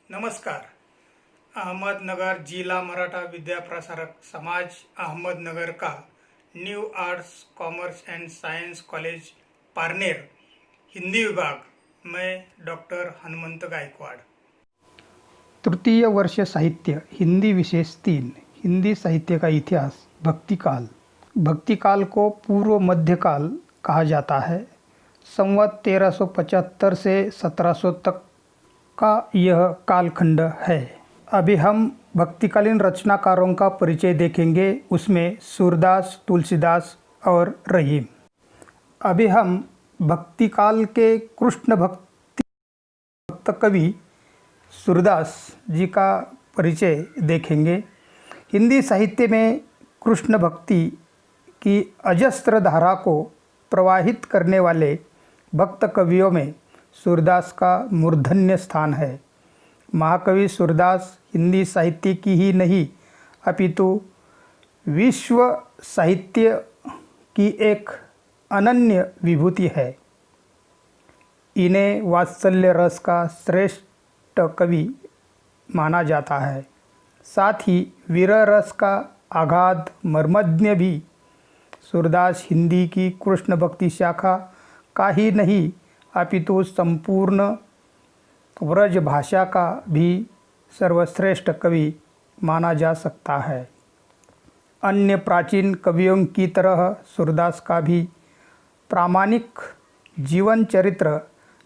नमस्कार. अहमदनगर जिला मराठा विद्या प्रसारक समाज अहमदनगर का new arts commerce and science college Parner Hindi विभाग में डॉक्टर हनुमंत गायकवाड़. तृतीय वर्ष साहित्य हिंदी विशेष 3 हिंदी साहित्य का इतिहास भक्तिकाल. भक्तिकाल को पूर्व मध्यकाल कहा जाता है. संवत 1375 से 1700 तक का यह कालखंड है. अभी हम भक्तिकालीन रचनाकारों का परिचय देखेंगे. उसमें सूरदास, तुलसीदास और रहीम. अभी हम भक्तिकाल के कृष्ण भक्त कवि सूरदास जी का परिचय देखेंगे. हिंदी साहित्य में कृष्ण भक्ति की अजस्त्र धारा को प्रवाहित करने वाले भक्त कवियों में सूरदास का मूर्धन्य स्थान है. महाकवि सूरदास हिंदी साहित्य की ही नहीं अपितु विश्व साहित्य की एक अनन्य विभूति है. इन्हें वात्सल्य रस का श्रेष्ठ कवि माना जाता है. साथ ही वीर रस का आगाध मर्मज्ञ भी. सूरदास हिंदी की कृष्ण भक्ति शाखा का ही नहीं अपितु संपूर्ण व्रज भाषा का भी सर्वश्रेष्ठ कवि माना जा सकता है. अन्य प्राचीन कवियों की तरह सूरदास का भी प्रामाणिक जीवन चरित्र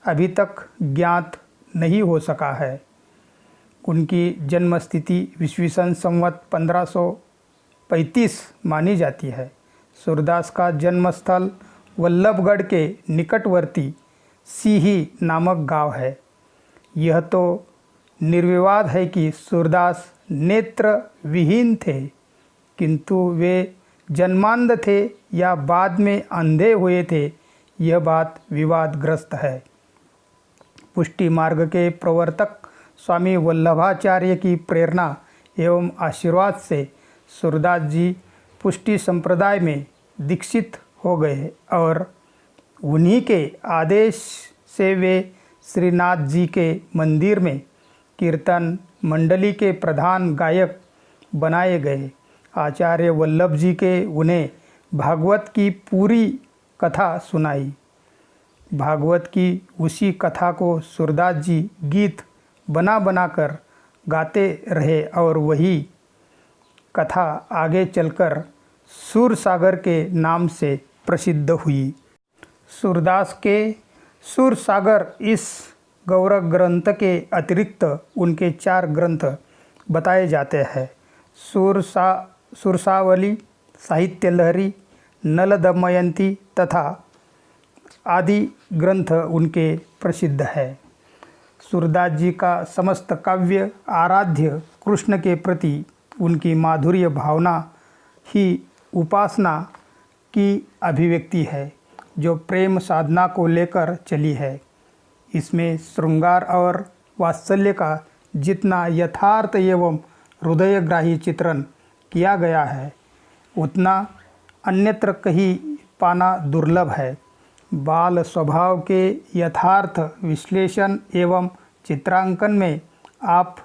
अभी तक ज्ञात नहीं हो सका है. उनकी जन्म स्थिति ईस्वी संवत 1535 मानी जाती है. सूरदास का जन्मस्थल वल्लभगढ़ के निकटवर्ती सीही नामक गांव है. यह तो निर्विवाद है कि सूरदास नेत्र विहीन थे, किंतु वे जन्मांध थे या बाद में अंधे हुए थे, यह बात विवादग्रस्त है. पुष्टि मार्ग के प्रवर्तक स्वामी वल्लभाचार्य की प्रेरणा एवं आशीर्वाद से सूरदास जी पुष्टि संप्रदाय में दीक्षित हो गए और उन्हीं के आदेश से वे श्रीनाथ जी के मंदिर में कीर्तन मंडली के प्रधान गायक बनाए गए. आचार्य वल्लभ जी के उन्हें भागवत की पूरी कथा सुनाई. भागवत की उसी कथा को सूरदास जी गीत बना बनाकर गाते रहे और वही कथा आगे चलकर सूरसागर के नाम से प्रसिद्ध हुई. सूरदास के सूरसागर इस गौरव ग्रंथ के अतिरिक्त उनके 4 ग्रंथ बताए जाते हैं. सुरसावली, साहित्य लहरी, नल दमयंती तथा आदि ग्रंथ उनके प्रसिद्ध है. सूरदास जी का समस्त काव्य आराध्य कृष्ण के प्रति उनकी माधुर्य भावना ही उपासना की अभिव्यक्ति है, जो प्रेम साधना को लेकर चली है. इसमें श्रृंगार और वात्सल्य का जितना यथार्थ एवं हृदयग्राही चित्रण किया गया है, उतना अन्यत्र कहीं पाना दुर्लभ है. बाल स्वभाव के यथार्थ विश्लेषण एवं चित्रांकन में आप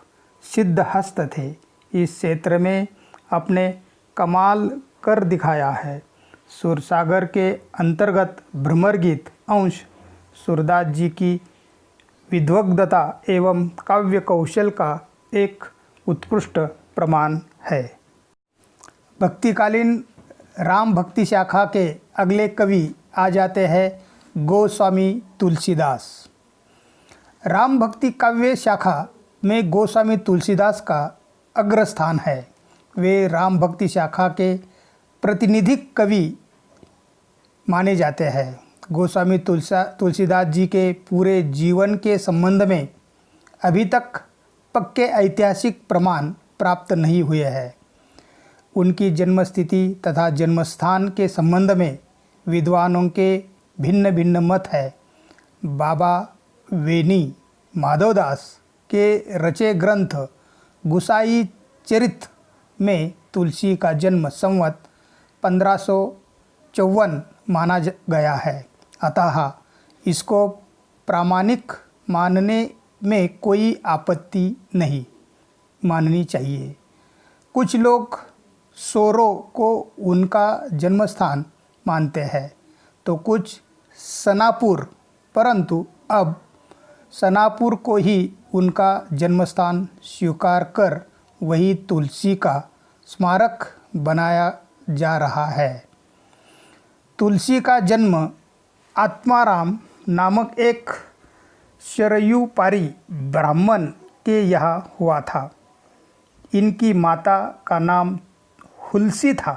सिद्धहस्त थे. इस क्षेत्र में अपने कमाल कर दिखाया है. सूरसागर के अंतर्गत भ्रमर गीत अंश सूरदास जी की विद्वग्धता एवं काव्य कौशल का एक उत्कृष्ट प्रमाण है. भक्तिकालीन राम भक्ति शाखा के अगले कवि आ जाते हैं गोस्वामी तुलसीदास. राम भक्ति काव्य शाखा में गोस्वामी तुलसीदास का अग्रस्थान है. वे राम भक्ति शाखा के प्रतिनिधिक कवि माने जाते हैं. गोस्वामी तुलसीदास जी के पूरे जीवन के संबंध में अभी तक पक्के ऐतिहासिक प्रमाण प्राप्त नहीं हुए हैं. उनकी जन्मस्थिति तथा जन्मस्थान के संबंध में विद्वानों के भिन्न भिन्न मत है. बाबा वेनी माधवदास के रचे ग्रंथ गुसाई चरित में तुलसी का जन्म संवत 1554 माना गया है. अतः इसको प्रामाणिक मानने में कोई आपत्ति नहीं माननी चाहिए। कुछ लोग सोरो को उनका जन्मस्थान मानते हैं तो कुछ सनापुर, परंतु अब सनापुर को ही उनका जन्मस्थान स्वीकार कर वही तुलसी का स्मारक बनाया जा रहा है। तुलसी का जन्म आत्माराम नामक एक शरयुपारी ब्राह्मण के यहाँ हुआ था। इनकी माता का नाम हुलसी था।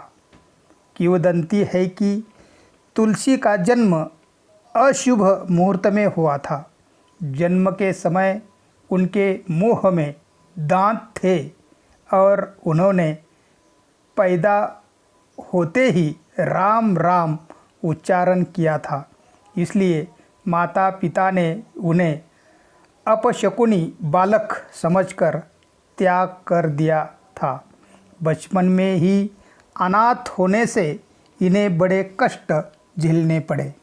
किंवदंती है कि तुलसी का जन्म अशुभ मुहूर्त में हुआ था। जन्म के समय उनके मुंह में दांत थे और उन्होंने पैदा होते ही राम राम उच्चारण किया था। इसलिए माता पिता ने उन्हें अपशकुनी बालक समझकर त्याग कर दिया था। बचपन में ही अनाथ होने से इन्हें बड़े कष्ट झेलने पड़े।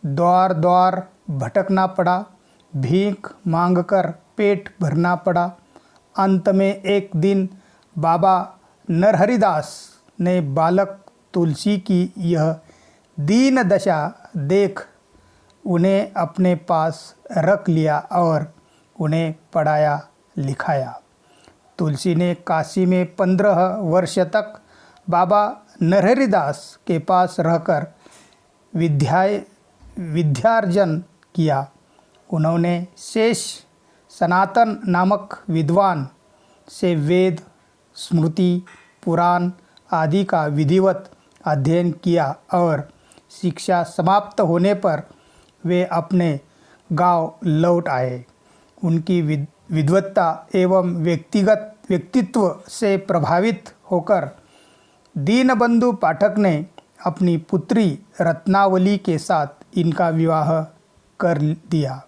द्वार द्वार भटकना पड़ा, भीख मांगकर पेट भरना पड़ा। अंत में एक दिन बाबा नरहरिदास ने बालक तुलसी की यह दीन दशा देख उन्हें अपने पास रख लिया और उन्हें पढ़ाया लिखाया। तुलसी ने काशी में 15 वर्ष तक बाबा नरहरिदास के पास रहकर विद्यार्जन किया। उन्होंने शेष सनातन नामक विद्वान से वेद, स्मृति, पुराण आदि का विधिवत अध्ययन किया और शिक्षा समाप्त होने पर वे अपने गांव लौट आए। उनकी विद्वत्ता एवं व्यक्तित्व से प्रभावित होकर दीनबंधु पाठक ने अपनी पुत्री रत्नावली के साथ इनका विवाह कर दिया।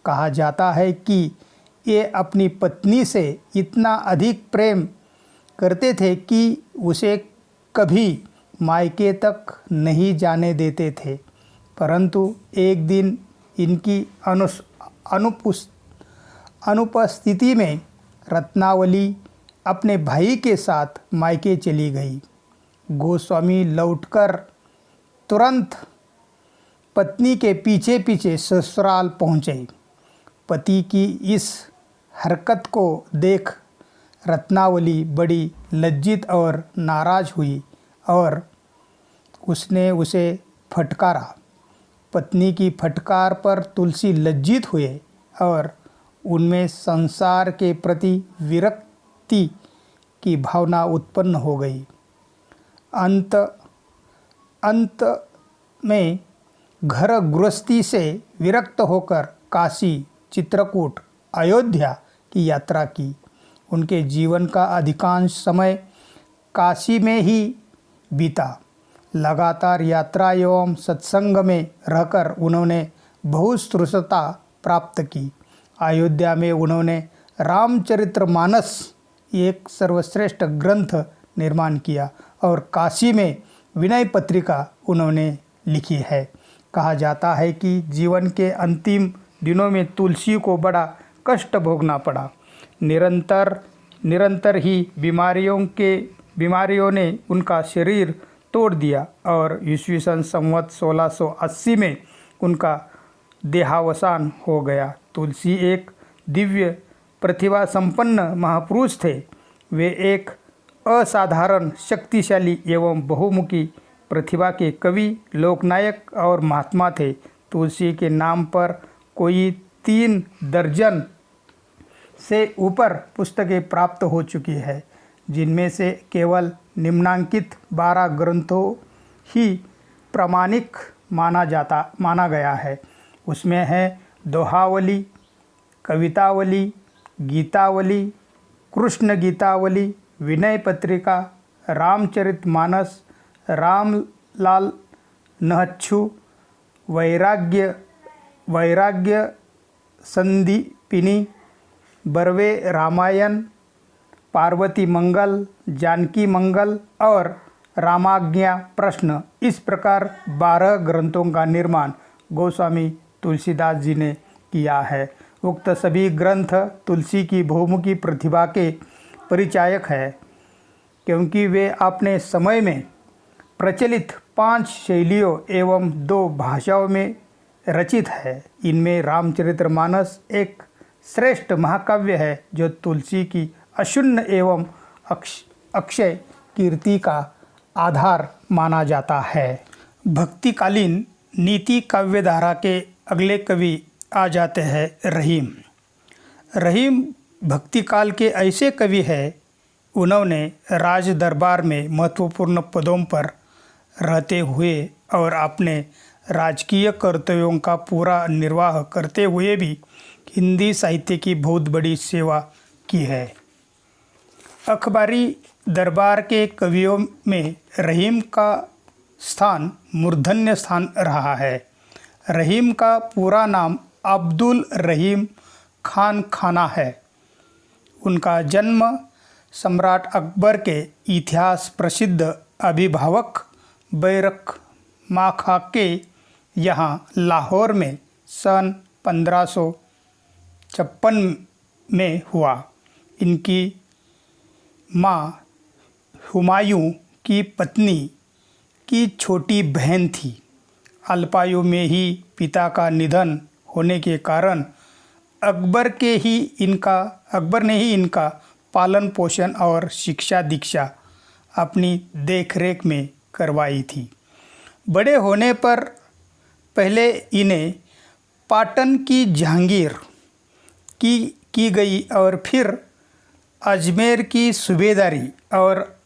कहा जाता है कि ये अपनी पत्नी से इतना अधिक प्रेम करते थे कि उसे कभी मायके तक नहीं जाने देते थे। परंतु एक दिन इनकी अनुपस्थिति में रत्नावली अपने भाई के साथ मायके चली गई। गोस्वामी लौटकर तुरंत पत्नी के पीछे पीछे ससुराल पहुँचे। पति की इस हरकत को देख रत्नावली बड़ी लज्जित और नाराज़ हुई और उसने उसे फटकारा। पत्नी की फटकार पर तुलसी लज्जित हुए और उनमें संसार के प्रति विरक्ति की भावना उत्पन्न हो गई। अंत में घर गृहस्थी से विरक्त होकर काशी, चित्रकूट, अयोध्या की यात्रा की। उनके जीवन का अधिकांश समय काशी में ही बीता। लगातार यात्रा एवं सत्संग में रहकर उन्होंने बहुश्रुतता प्राप्त की। अयोध्या में उन्होंने रामचरितमानस एक सर्वश्रेष्ठ ग्रंथ निर्माण किया और काशी में विनय पत्रिका उन्होंने लिखी है। कहा जाता है कि जीवन के अंतिम दिनों में तुलसी को बड़ा कष्ट भोगना पड़ा। निरंतर ही बीमारियों ने उनका शरीर तोड़ दिया और ईस्वीसन संवत 1680 में उनका देहावसान हो गया। तुलसी एक दिव्य प्रतिभा संपन्न महापुरुष थे। वे एक असाधारण शक्तिशाली एवं बहुमुखी प्रतिभा के कवि, लोकनायक और महात्मा थे। तुलसी के नाम पर कोई 3 दर्जन से ऊपर पुस्तकें प्राप्त हो चुकी है, जिनमें से केवल निम्नांकित 12 ग्रंथों ही प्रामाणिक माना गया है। उसमें है दोहावली, कवितावली, गीतावली, कृष्ण गीतावली, विनय पत्रिका, रामचरितमानस, रामलाल नहच्छु, वैराग्य संदीपिनी, बरवे रामायण, पार्वती मंगल, जानकी मंगल और रामाज्ञा प्रश्न। इस प्रकार 12 ग्रंथों का निर्माण गोस्वामी तुलसीदास जी ने किया है उक्त सभी ग्रंथ तुलसी की बहुमुखी प्रतिभा के परिचायक है, क्योंकि वे अपने समय में प्रचलित 5 शैलियों एवं 2 भाषाओं में रचित है। इनमें रामचरितमानस एक श्रेष्ठ महाकाव्य है जो तुलसी की अशून्य एवं अक्षय कीर्ति का आधार माना जाता है। भक्तिकालीन नीति काव्य धारा के अगले कवि आ जाते हैं रहीम। रहीम भक्तिकाल के ऐसे कवि हैं, उन्होंने राज दरबार में महत्वपूर्ण पदों पर रहते हुए और अपने राजकीय कर्तव्यों का पूरा निर्वाह करते हुए भी हिंदी साहित्य की बहुत बड़ी सेवा की है। अखबारी दरबार के कवियों में रहीम का स्थान मूर्धन्य स्थान रहा है। रहीम का पूरा नाम अब्दुल रहीम खान खाना है। उनका जन्म सम्राट अकबर के इतिहास प्रसिद्ध अभिभावक बैरक माखा के यहाँ लाहौर में सन 1556 में हुआ। इनकी माँ हुमायूं की पत्नी की छोटी बहन थी। अल्पायु में ही पिता का निधन होने के कारण अकबर ने ही इनका पालन पोषण और शिक्षा दीक्षा अपनी देखरेख में करवाई थी। बड़े होने पर पहले इन्हें पाटन की जहांगीर की गई और फिर अजमेर की सूबेदारी और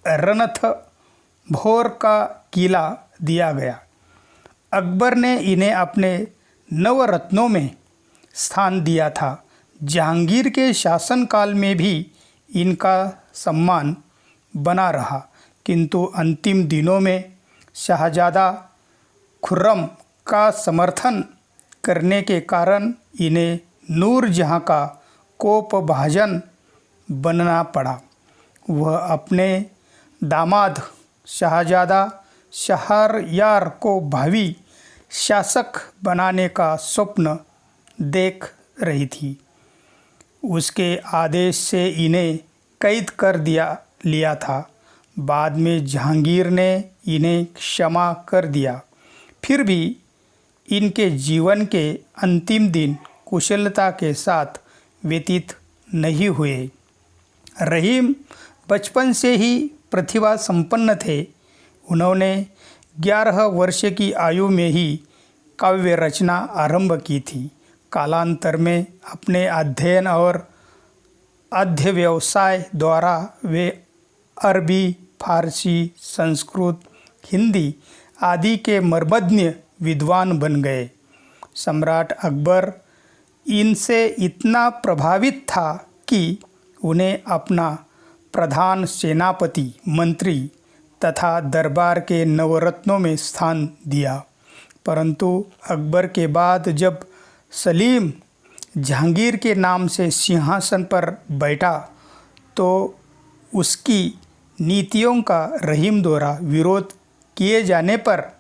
रणथंभौर का किला दिया गया। अकबर ने इन्हें अपने नवरत्नों में स्थान दिया था। जहांगीर के शासनकाल में भी इनका सम्मान बना रहा, किंतु अंतिम दिनों में शाहजादा खुर्रम का समर्थन करने के कारण इन्हें नूरजहाँ का कोपभाजन बनना पड़ा। वह अपने दामाद शाहजादा शहरयार को भावी शासक बनाने का स्वप्न देख रही थी। उसके आदेश से इन्हें कैद कर लिया था। बाद में जहांगीर ने इन्हें क्षमा कर दिया। फिर भी इनके जीवन के अंतिम दिन कुशलता के साथ व्यतीत नहीं हुए। रहीम बचपन से ही प्रतिभा संपन्न थे। उन्होंने 11 वर्ष की आयु में ही काव्य रचना आरंभ की थी। कालांतर में अपने अध्ययन और अध्यवसाय द्वारा वे अरबी, फारसी, संस्कृत, हिंदी आदि के मर्मज्ञ विद्वान बन गए। सम्राट अकबर इनसे इतना प्रभावित था कि उन्हें अपना प्रधान सेनापति, मंत्री तथा दरबार के नवरत्नों में स्थान दिया। परंतु अकबर के बाद जब सलीम जहांगीर के नाम से सिंहासन पर बैठा तो उसकी नीतियों का रहीम द्वारा विरोध किए जाने पर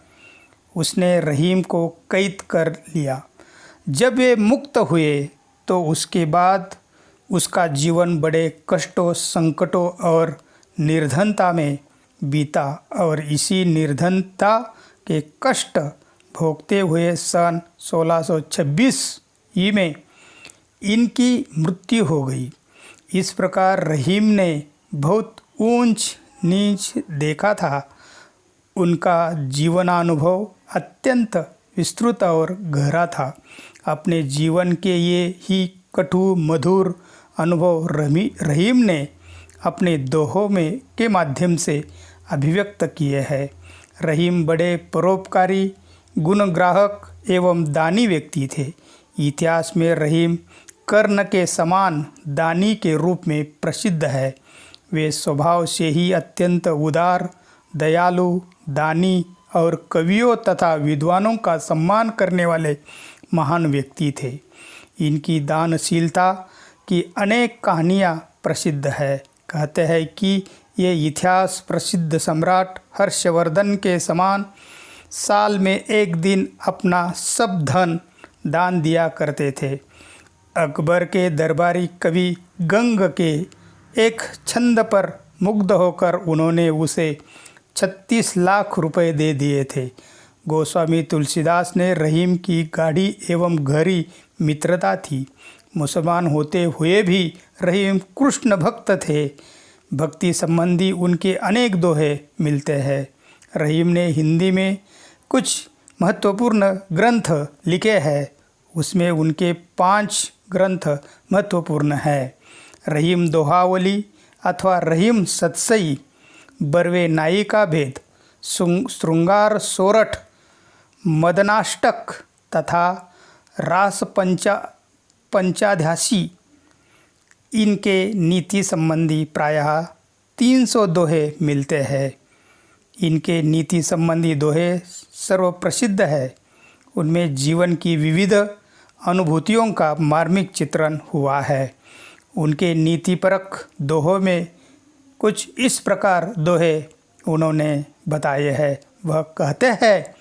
उसने रहीम को कैद कर लिया। जब वे मुक्त हुए तो उसके बाद उसका जीवन बड़े कष्टों, संकटों और निर्धनता में बीता और इसी निर्धनता के कष्ट भोगते हुए सन 1626 में इनकी मृत्यु हो गई। इस प्रकार रहीम ने बहुत ऊंच नीच देखा था। उनका जीवनानुभव अत्यंत विस्तृत और गहरा था। अपने जीवन के ये ही कटु मधुर अनुभव रहीम ने अपने दोहों में के माध्यम से अभिव्यक्त किए हैं। रहीम बड़े परोपकारी, गुणग्राहक एवं दानी व्यक्ति थे। इतिहास में रहीम कर्ण के समान दानी के रूप में प्रसिद्ध है। वे स्वभाव से ही अत्यंत उदार, दयालु, दानी और कवियों तथा विद्वानों का सम्मान करने वाले महान व्यक्ति थे। इनकी दानशीलता की अनेक कहानियाँ प्रसिद्ध है। कहते हैं कि ये इतिहास प्रसिद्ध सम्राट हर्षवर्धन के समान साल में एक दिन अपना सब धन दान दिया करते थे। अकबर के दरबारी कवि गंग के एक छंद पर मुग्ध होकर उन्होंने उसे 36 लाख रुपए दे दिए थे। गोस्वामी तुलसीदास ने रहीम की गाढ़ी एवं गहरी मित्रता थी। मुसलमान होते हुए भी रहीम कृष्ण भक्त थे। भक्ति संबंधी उनके अनेक दोहे मिलते हैं। रहीम ने हिंदी में कुछ महत्वपूर्ण ग्रंथ लिखे हैं। उसमें उनके 5 ग्रंथ महत्वपूर्ण हैं। रहीम दोहावली अथवा रहीम सतसई, बरवे नाई का भेद, श्रृंगार सोरठ, मदनाष्टक तथा रास पंचाध्यासी। इनके नीति संबंधी प्रायः 300 दोहे मिलते हैं। इनके नीति संबंधी दोहे सर्वप्रसिद्ध है। उनमें जीवन की विविध अनुभूतियों का मार्मिक चित्रण हुआ है। उनके नीतिपरक दोहों में कुछ इस प्रकार दोहे उन्होंने बताए हैं। वह कहते हैं,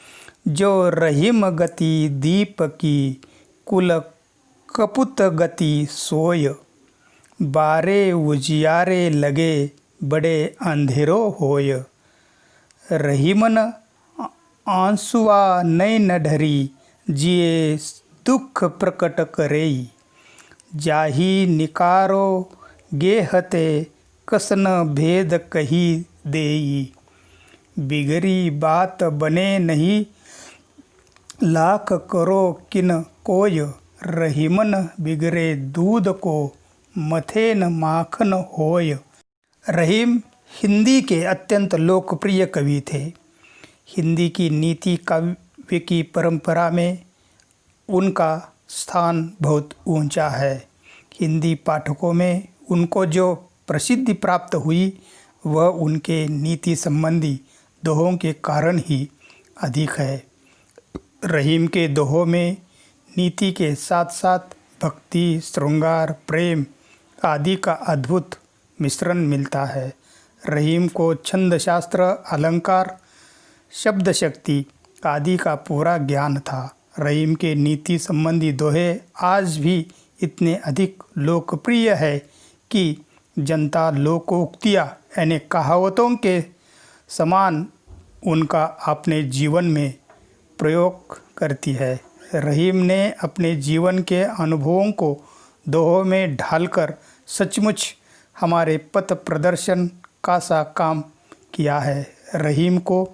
जो रहीम गति दीप की, कुल कपुत गति सोय, बारे उजियारे लगे बड़े अंधेरो होय। रहीमन आंसुआ नैन ढरी, जिए दुख प्रकट करेई, जाही निकारो गेहते कसन भेद कही देई। बिगड़ी बात बने नहीं, लाख करो किन कोय, रहीमन बिगड़े दूध को, मथे न माखन होय। रहीम हिंदी के अत्यंत लोकप्रिय कवि थे। हिंदी की नीति काव्य की परंपरा में उनका स्थान बहुत ऊंचा है। हिंदी पाठकों में उनको जो प्रसिद्धि प्राप्त हुई वह उनके नीति संबंधी दोहों के कारण ही अधिक है। रहीम के दोहों में नीति के साथ साथ भक्ति, श्रृंगार, प्रेम आदि का अद्भुत मिश्रण मिलता है। रहीम को छंद शास्त्र, अलंकार, शब्द शक्ति आदि का पूरा ज्ञान था। रहीम के नीति संबंधी दोहे आज भी इतने अधिक लोकप्रिय है कि जनता लोकोक्तियाँ यानी कहावतों के समान उनका अपने जीवन में प्रयोग करती है। रहीम ने अपने जीवन के अनुभवों को दोहों में ढालकर सचमुच हमारे पथ प्रदर्शन का सा काम किया है। रहीम को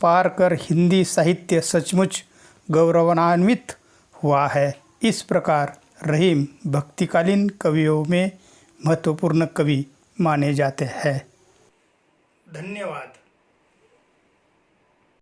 पार कर हिंदी साहित्य सचमुच गौरवान्वित हुआ है। इस प्रकार रहीम भक्तिकालीन कवियों में महत्वपूर्ण कवि माने जाते हैं। धन्यवाद।